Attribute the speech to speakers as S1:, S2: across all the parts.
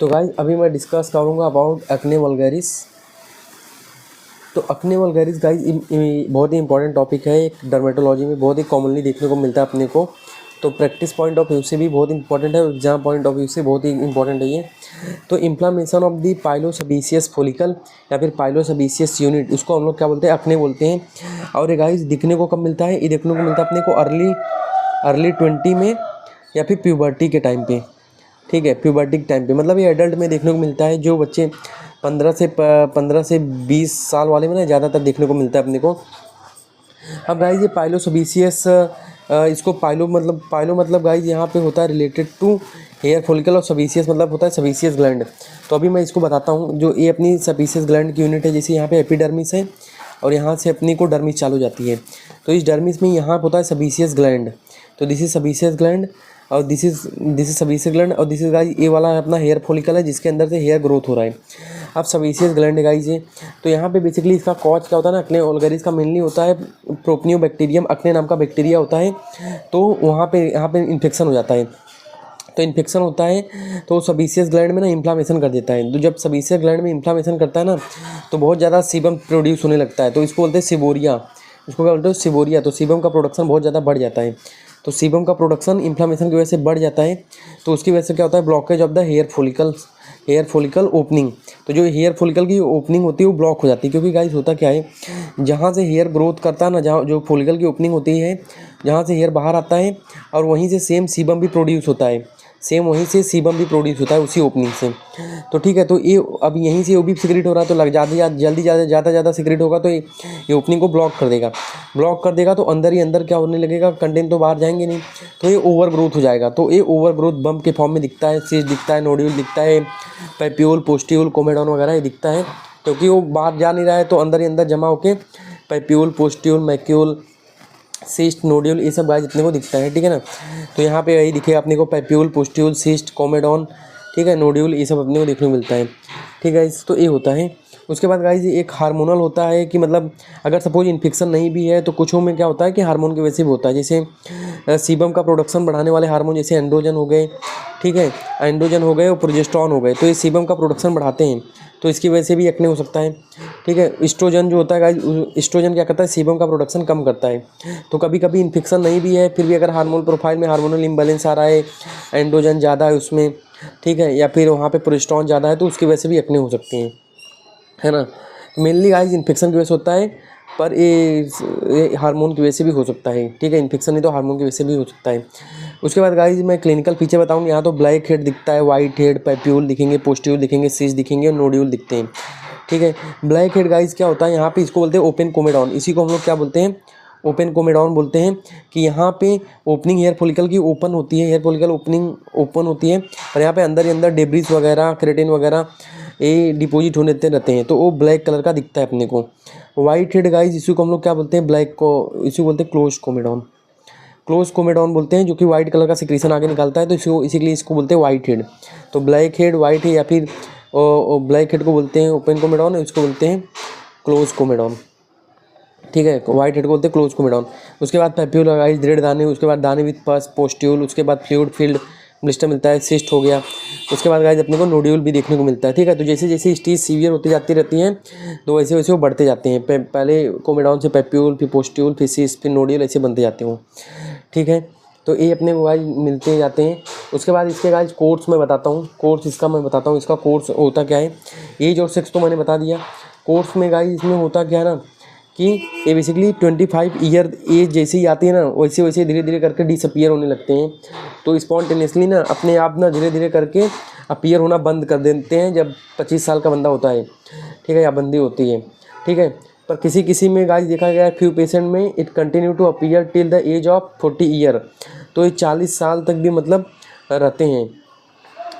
S1: तो गाइस अभी मैं डिस्कस करूँगा अबाउट एक्ने वल्गैरिस। तो एक्ने वल्गैरिस गाइस बहुत ही इंपॉर्टेंट टॉपिक है, एक डर्मेटोलॉजी में बहुत ही कॉमनली देखने को मिलता है अपने को। तो प्रैक्टिस पॉइंट ऑफ व्यू से भी बहुत इंपॉर्टेंट है, एग्जाम पॉइंट ऑफ व्यू से बहुत ही इंपॉर्टेंट है ये। तो इन्फ्लामेशन ऑफ दी पाइलोसेबेसियस फॉलिकल या फिर पाइलोसेबेसियस यूनिट, उसको हम लोग क्या बोलते हैं, एक्ने बोलते हैं। और ये गाइस दिखने को कब मिलता है, ये देखने को मिलता है अपने को अर्ली 20 में या फिर प्यूबर्टी के टाइम पे। ठीक है, प्यूबर्टी के टाइम पे मतलब ये एडल्ट में देखने को मिलता है। जो बच्चे 15 से 20 साल वाले में ना ज़्यादातर देखने को मिलता है अपने को। अब गाइज ये पाइलोसेबेसियस, इसको पाइलो मतलब गाइज यहाँ पे होता है रिलेटेड टू हेयर फॉलिकल, और सेबेसियस मतलब होता है सेबेसियस ग्लैंड। तो अभी मैं इसको बताता हूँ। जो ये अपनी सेबेसियस ग्लैंड की यूनिट है, जैसे यहाँ पे एपिडर्मिस है और यहाँ से अपनी को डर्मिस चालू जाती है। तो इस डर्मिस में यहाँ होता है सेबेसियस ग्लैंड। तो दिस इज सेबेसियस ग्लैंड और दिस इज सेबेसियस ग्लैंड, और दिस इज गाइज ये वाला अपना हेयर फॉलिकल है जिसके अंदर से हेयर ग्रोथ हो रहा है। अब सेबेसियस ग्लैंड गाइज है। तो यहाँ पे बेसिकली इसका कॉज क्या होता है ना, एक्ने वल्गैरिस का मेनली होता है प्रोपनियोबैक्टीरियम, एक्ने नाम का बैक्टीरिया होता है। तो यहाँ पे इन्फेक्शन हो जाता है। तो इन्फेक्शन होता है तो सेबेसियस ग्लैंड में ना इन्फ्लामेशन कर देता है। तो जब सेबेसियस ग्लैंड में इन्फ्लामेशन करता है ना, तो बहुत ज़्यादा सीबम प्रोड्यूस होने लगता है। तो इसको बोलते हैं सिबोरिया। इसको क्या बोलते हैं, सिबोरिया। तो सीबम का प्रोडक्शन बहुत ज़्यादा बढ़ जाता है। तो सीबम का प्रोडक्शन इन्फ्लामेशन की वजह से बढ़ जाता है। तो उसकी वजह से क्या होता है, blockage of the hair follicle opening. तो जो हेयर फॉलिकल की ओपनिंग होती है वो ब्लॉक हो जाती है। क्योंकि गाइस होता क्या है, जहाँ से हेयर ग्रोथ करता है ना, जहाँ जो फॉलिकल की ओपनिंग होती है, जहाँ से हेयर बाहर आता है और वहीं से सेम सीबम भी प्रोड्यूस होता है, उसी ओपनिंग से। तो ठीक है, तो ये अब यहीं से वो भी सिक्रेट हो रहा है, तो ज़्यादा सिक्रेट होगा तो ये ओपनिंग को ब्लॉक कर देगा। तो अंदर ही अंदर क्या होने लगेगा, कंटेंट तो बाहर जाएंगे नहीं, तो ये ओवर ग्रोथ हो जाएगा। तो ये ओवर ग्रोथ बम्प के फॉर्म में दिखता है, सीस्ट दिखता है, नोड्यूल दिखता है, पैप्यूल, पोस्ट्यूल, कोमेडॉन वगैरह ये दिखता है। क्योंकि वो बाहर जा नहीं रहा है, तो अंदर ही अंदर जमा होकर पैप्यूल, पोस्ट्यूल, मैक्यूल, सिस्ट, नोड्यूल, ये सब गाइस अपने को दिखता है। ठीक है ना। तो यहाँ पे यही दिखेगा अपने को, पैप्यूल, पोस्ट्यूल, सिस्ट, कोमेडॉन, ठीक है, नोड्यूल, ये सब अपने को देखने को मिलता है। ठीक है, तो ये होता है। उसके बाद गाइस एक हार्मोनल होता है कि मतलब अगर सपोज इन्फेक्शन नहीं भी है तो कुछों में क्या होता है कि हार्मोन की वजह से भी होता है। जैसे सीबम का प्रोडक्शन बढ़ाने वाले हार्मोन, जैसे एंड्रोजन हो गए, ठीक है, एंड्रोजन हो गए और प्रोजेस्टेरॉन हो गए, तो ये सीबम का प्रोडक्शन बढ़ाते हैं। तो इसकी वजह से भी एक्ने हो सकता है। ठीक है, एस्ट्रोजन जो होता है गाइस, एस्ट्रोजन क्या करता है, सीबम का प्रोडक्शन कम करता है। तो कभी कभी इन्फेक्शन नहीं भी है, फिर भी अगर हार्मोनल प्रोफाइल में हार्मोनल इम्बैलेंस आ रहा है, एंड्रोजन ज़्यादा है उसमें, ठीक है, या फिर वहाँ पे प्रोजेस्टेरॉन ज़्यादा है, तो उसकी वजह से भी एक्ने हो सकती हैं, है ना। मेनली गाइस इन्फेक्शन की वजह से होता है, पर ये हार्मोन की वजह से भी हो सकता है। ठीक है, इन्फेक्शन नहीं तो हार्मोन की वजह से भी हो सकता है। उसके बाद गाइस मैं क्लिनिकल फीचर बताऊँ। यहाँ तो ब्लैक हेड दिखता है, वाइट हेड, पैप्यूल दिखेंगे, पोस्ट्यूल दिखेंगे, सिस्ट दिखेंगे और नोड्यूल दिखते हैं। ठीक है, ब्लैक हेड गाइस क्या होता है, यहाँ पे इसको बोलते हैं ओपन कोमेडॉन। इसी को हम लोग क्या बोलते हैं, ओपन कोमेडॉन बोलते हैं। कि यहाँ पे ओपनिंग हेयर फॉलिकल की ओपन होती है, हेयर फॉलिकल ओपनिंग ओपन होती है, और यहाँ पे अंदर ही अंदर डेब्रिस वगैरह, केराटिन वगैरह ये डिपॉजिट होने रहते हैं। तो वो ब्लैक कलर का दिखता है अपने को। वाइट हेड गाइस इसी को हम लोग क्या बोलते हैं, ब्लैक को इसी को बोलते हैं क्लोज कोमेडॉन बोलते हैं, जो कि वाइट कलर का सिक्रीशन आगे निकालता है। तो इसीलिए इसको बोलते हैं वाइट हेड। तो ब्लैक हेड, वाइट हेड, या फिर ब्लैक हेड को बोलते हैं ओपन कोमेडॉन, इसको बोलते हैं क्लोज कोमेडॉन। ठीक है, वाइट हेड को बोलते हैं क्लोज कोमेडॉन। उसके बाद पैप्यूल गाइस, दृढ़ दाने, उसके बाद दाने विद पस, पोस्ट्यूल, उसके बाद फ्लूइड फील्ड ब्लिस्टर मिलता है, सिस्ट हो गया। उसके बाद गाइस अपने को नोड्यूल भी देखने को मिलता है। ठीक है, तो जैसे जैसे स्टेज सीवियर होती जाती रहती हैं, तो वैसे वैसे वो बढ़ते जाते हैं। पहले कोमेडॉन से पैप्यूल, फिर पोस्ट्यूल, फिर सिस्ट, फिर नोड्यूल, ऐसे बनते जाते हैं। ठीक है, तो ये अपने को गाइस मिलते जाते हैं। उसके बाद इसके गाइस कोर्स मैं बताता हूँ, इसका कोर्स होता क्या है। एज और सेक्स तो मैंने बता दिया। कोर्स में गाइस इसमें होता क्या है ना, कि ये बेसिकली 25 ईयर एज जैसे ही आती है ना, वैसे वैसे धीरे धीरे करके डिसअपियर होने लगते हैं। तो स्पॉन्टेनियसली ना अपने आप ना धीरे धीरे करके अपीयर होना बंद कर देते हैं जब 25 साल का बंदा होता है। ठीक है, या बंदी होती है। ठीक है, पर किसी किसी में गाइस देखा गया है, फ्यू पेशेंट में it continue to appear till the age of 40 year. तो ये 40 साल तक भी मतलब रहते हैं।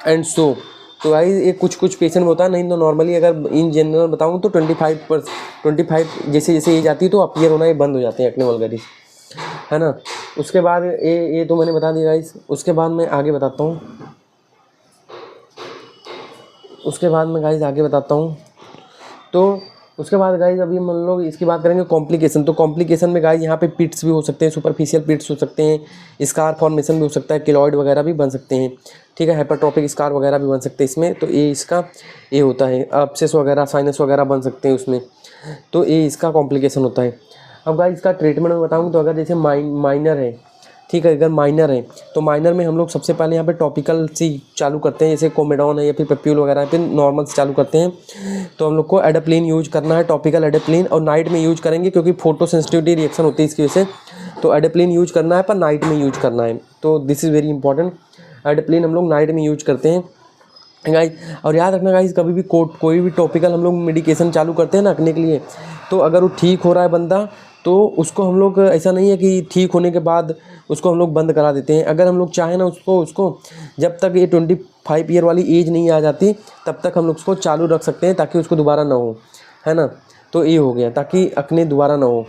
S1: एंड सो तो गाइस ये कुछ पेशेंट में होता है, नहीं तो नॉर्मली अगर इन जनरल बताऊँ तो 25 जैसे जैसे एज आती है तो अपीयर होना ये बंद हो जाते हैं एक्ने वल्गैरिस, है ना। उसके बाद ये तो मैंने बता दिया गाइस। उसके बाद मैं आगे बताता हूँ। तो उसके बाद गाइज अभी हम लोग इसकी बात करेंगे कॉम्प्लिकेशन। तो कॉम्प्लिकेशन में गाइज यहाँ पे पिट्स भी हो सकते हैं, सुपरफिशियल पिट्स हो सकते हैं, स्कार फॉर्मेशन भी हो सकता है, किलॉइड वगैरह भी बन सकते हैं, ठीक है, हाइपरट्रॉपिक स्कार वगैरह भी बन सकते हैं इसमें। तो ये इसका ये होता है, एब्सेस वगैरह साइनस वगैरह बन सकते हैं उसमें। तो ये इसका कॉम्प्लिकेशन होता है। अब गाइज इसका ट्रीटमेंट मैं बताऊँ तो अगर जैसे माइनर है, ठीक है, अगर माइनर है तो माइनर में हम लोग सबसे पहले यहाँ पे टॉपिकल से चालू करते हैं, जैसे कोमेडॉन है या फिर पेप्यूल वगैरह पे नॉर्मल से चालू करते हैं। तो हम लोग को एडाप्लिन यूज करना है, टॉपिकल एडाप्लिन, और नाइट में यूज करेंगे क्योंकि फोटो सेंसिटिविटी रिएक्शन होती है इसकी वजह से। तो एडाप्लिन यूज करना है पर नाइट में यूज करना है, तो दिस इज़ वेरी इंपॉर्टेंट। एडाप्लिन हम लोग नाइट में यूज करते हैं गाइज। और याद रखना गाइज, कभी भी कोई भी टॉपिकल हम लोग मेडिकेशन चालू करते हैं ना रखने के लिए, तो अगर वो ठीक हो रहा है बंदा तो उसको हम लोग, ऐसा नहीं है कि ठीक होने के बाद उसको हम लोग बंद करा देते हैं। अगर हम लोग चाहें ना उसको जब तक ये 25 ईयर वाली एज नहीं आ जाती तब तक हम लोग उसको चालू रख सकते हैं ताकि उसको दोबारा ना हो, है ना। तो ये हो गया, ताकि अक्ने दोबारा ना हो,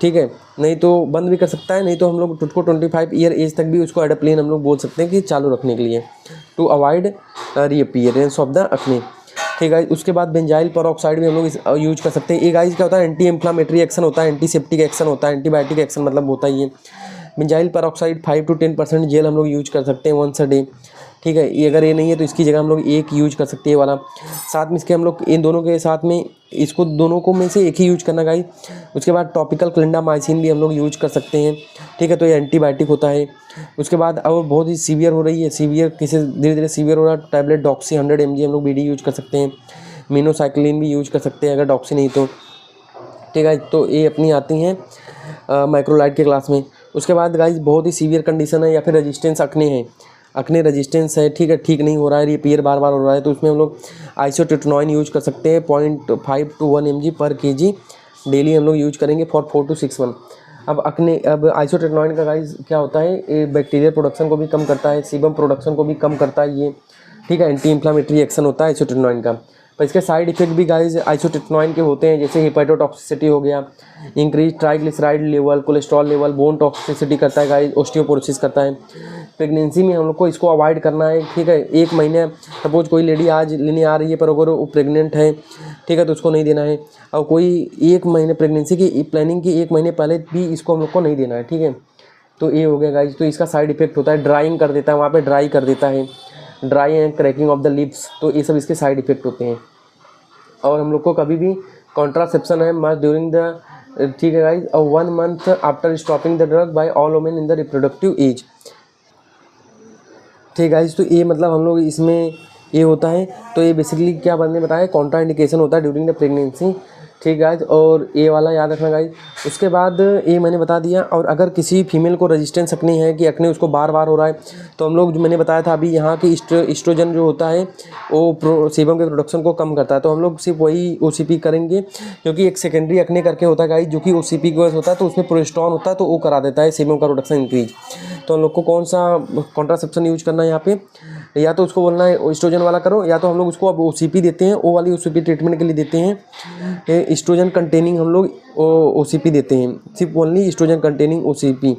S1: ठीक है। नहीं तो बंद भी कर सकता है, नहीं तो हम लोग उसको 25 ईयर एज तक भी उसको एडाप्लिन हम लोग बोल सकते हैं कि चालू रखने के लिए, टू अवॉइड रीअपीयरेंस ऑफ द अक्ने, ठीक है। उसके बाद बेंजाइल पेरोक्साइड भी हम लोग यूज कर सकते हैं। ये गाइस क्या होता है, एंटी इन्फ्लामेटरी एक्शन होता है, एंटीसेप्टिक एक्शन होता है, एंटीबायोटिक एक्शन मतलब होता है ये। बेंजाइल पेरोक्साइड 5 to 10% जेल हम लोग यूज कर सकते हैं वंस अ डे, ठीक है। ये अगर ये नहीं है तो इसकी जगह हम लोग एक यूज कर सकते हैं वाला। साथ में इसके हम लोग इन दोनों के साथ में इसको दोनों को में से एक ही यूज करना गाइस। उसके बाद टॉपिकल क्लिंडामाइसिन भी हम लोग यूज कर सकते हैं, ठीक है। तो ये एंटीबायोटिक होता है। उसके बाद अब बहुत ही सीवियर हो रही है, सीवियर किसी धीरे धीरे सीवियर हो रहा है, टैबलेट डॉक्सी 100 mg हम लोग बीडी यूज कर सकते हैं। मिनोसाइक्लिन भी यूज कर सकते हैं अगर डॉक्सी नहीं तो, ठीक है। तो ये अपनी आती हैं माइक्रोलाइट के क्लास में। उसके बाद गाइस बहुत ही सीवियर कंडीशन है या फिर रेजिस्टेंस अक्ने है, अक्ने रेजिस्टेंस है, ठीक है, ठीक नहीं हो रहा है, रिपेयर बार बार हो रहा है, तो उसमें हम लोग आइसोटेट्रोइन यूज कर सकते हैं 0.5 to 1 mg पर kg डेली हम लोग यूज करेंगे फॉर 4 to 6 मंथ। अब आइसोटेट्रोइन का गाइस क्या होता है, ये बैक्टीरियल प्रोडक्शन को भी कम करता है, सीबम प्रोडक्शन को भी कम करता है ये, ठीक है। एंटी इन्फ्लामेटरी एक्शन होता है आइसोटेट्रोइन का। पर इसके साइड इफेक्ट भी गाइस आइसोटेट्रोइन के होते हैं, जैसे हेपेटोटॉक्सिसिटी हो गया, increase triglyceride level, cholesterol level, bone toxicity करता है गाइस, ऑस्टियोपोरोसिस करता है। प्रेगनेंसी में हम लोग को इसको अवॉइड करना है, ठीक है। 1 महीने सपोज कोई लेडी आज लेने आ रही है पर अगर वो प्रेग्नेंट है, ठीक है, तो उसको नहीं देना है। और कोई 1 महीने प्रेगनेंसी की प्लानिंग की 1 महीने पहले भी इसको हम लोग को नहीं देना है, ठीक है। तो ये हो गया गाइस। तो इसका साइड इफेक्ट होता है, ड्राइंग कर देता है, वहाँ पे ड्राई कर देता है, dry and cracking of the lips, तो ये सब इसके साइड इफेक्ट होते हैं। और हम लोग को कभी भी कॉन्ट्रासेप्शन है मस्ट ड्यूरिंग द, ठीक है गाइस, और 1 month after stopping the drug bye all women in the reproductive age, ठीक है गाइस। तो ये मतलब हम लोग इसमें ये होता है। तो ये बेसिकली क्या बनने बताया, कॉन्ट्रा इंडिकेशन होता है ड्यूरिंग द प्रेगनेंसी, ठीक गाइस। और ये वाला याद रखना गाइस। उसके बाद ये मैंने बता दिया। और अगर किसी फीमेल को रेजिस्टेंस अक्ने है कि अक्ने उसको बार बार हो रहा है, तो हम लोग जो मैंने बताया था अभी यहाँ की एस्ट्रोजन जो होता है वो सीबम के प्रोडक्शन को कम करता है, तो हम लोग सिर्फ वही OCP करेंगे, क्योंकि एक सेकेंडरी अक्ने करके होता है गाइस जो कि OCP की वजह से होता है, तो उसमें प्रोजेस्टेरॉन होता है तो वो करा देता है सीबम का प्रोडक्शन इंक्रीज। तो हम लोग को कौन सा कॉन्ट्रासेप्शन यूज करना है यहाँ पे, या तो उसको बोलना है एस्ट्रोजन वाला करो, या तो हम लोग उसको अब OCP देते हैं, वो वाली OCP ट्रीटमेंट के लिए देते हैं। एस्ट्रोजन कंटेनिंग हम लोग OCP देते हैं, सिर्फ ओनली एस्ट्रोजन कंटेनिंग OCP।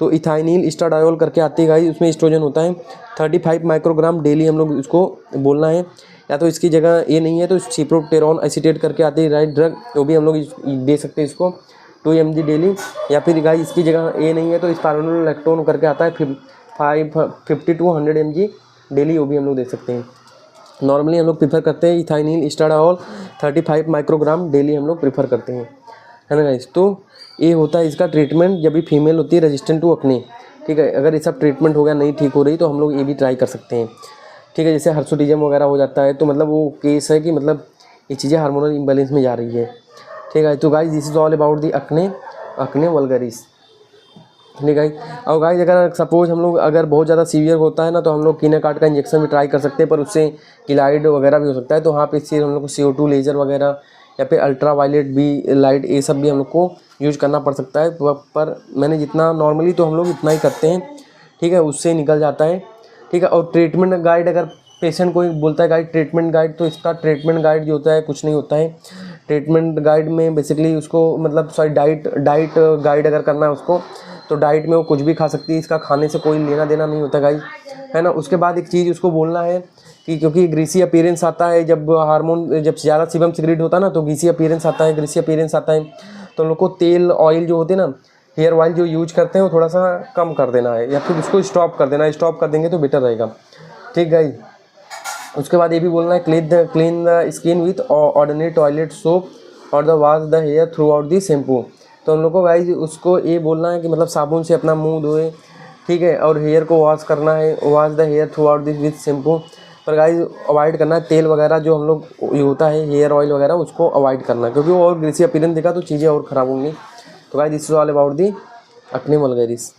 S1: तो इथाइनिल एस्ट्राडायोल करके आती है गाइस, उसमें एस्ट्रोजन होता है 35 माइक्रोग्राम डेली हम लोग उसको बोलना है। या तो इसकी जगह ये नहीं है तो सिप्रोटेरॉन एसीटेट करके आती है राइट ड्रग, वो भी हम लोग दे सकते हैं इसको 2 mg डेली। या फिर गाइस इसकी जगह ये नहीं है तो स्पाइरोलैक्टोन करके आता है 50 to 100 mg डेली, वो भी हम लोग दे सकते हैं। नॉर्मली हम लोग प्रीफर करते हैं इथाइनिल एस्ट्राडायोल 35 माइक्रोग्राम डेली हम लोग प्रीफर करते हैं, है ना गाइस। तो ये होता है इसका ट्रीटमेंट जब भी फीमेल होती है रेजिस्टेंट टू अक्ने, ठीक है। अगर ये सब ट्रीटमेंट हो गया नहीं ठीक हो रही तो हम लोग ये भी ट्राई कर सकते हैं, ठीक है। जैसे हर्सुटिज्म वगैरह हो जाता है तो मतलब वो केस है कि मतलब ये चीज़ें हार्मोनल इम्बैलेंस में जा रही है, ठीक है। तो guys this is all about the acne vulgaris, ठीक है। और गाइस अगर सपोज हम लोग अगर बहुत ज़्यादा सीवियर होता है ना तो हम लोग कीनेकार्ड का इंजेक्शन भी ट्राई कर सकते हैं, पर उससे किलाइड वगैरह भी हो सकता है। तो वहाँ पे इससे हम लोग को CO2 लेज़र वगैरह या फिर अल्ट्रा वायलेट भी लाइट ये सब भी हम लोग को यूज करना पड़ सकता है। पर मैंने जितना नॉर्मली तो हम लोग इतना ही करते हैं, ठीक है, उससे निकल जाता है, ठीक है। और ट्रीटमेंट गाइड अगर पेशेंट कोई बोलता है गाइड ट्रीटमेंट गाइड, तो इसका ट्रीटमेंट गाइड जो होता है कुछ नहीं होता है। ट्रीटमेंट गाइड में बेसिकली उसको मतलब डाइट गाइड अगर करना है उसको, तो डाइट में वो कुछ भी खा सकती है, इसका खाने से कोई लेना देना नहीं होता गाइस, है ना। उसके बाद एक चीज़ उसको बोलना है कि क्योंकि ग्रीसी अपीयरेंस आता है जब हार्मोन, जब ज़्यादा सीबम सिक्रीट होता है ना तो ग्रीसी अपीयरेंस आता है, ग्रीसी अपीयरेंस आता है। तो हम लोग को तेल ऑयल जो होते हैं ना, हेयर ऑयल जो यूज करते हैं वो थोड़ा सा कम कर देना है या फिर उसको स्टॉप कर देना है। स्टॉप कर देंगे तो बेटर रहेगा, ठीक गाइस। उसके बाद ये भी बोलना है clean the skin with ordinary toilet soap और the wash the hair throughout the shampoo. तो हम लोग को गाइस उसको ये बोलना है कि मतलब साबुन से अपना मुंह धोए, ठीक है, और हेयर को वॉश करना है, wash the hair throughout this with shampoo. पर गाइस अवॉइड करना है तेल वगैरह जो हम लोग ये होता है हेयर ऑयल वगैरह, उसको अवॉइड करना है क्योंकि वो और ग्रीसी अपीयरेंस देगा तो चीज़ें और ख़राब होंगी। तो guys this is all about the acne vulgaris.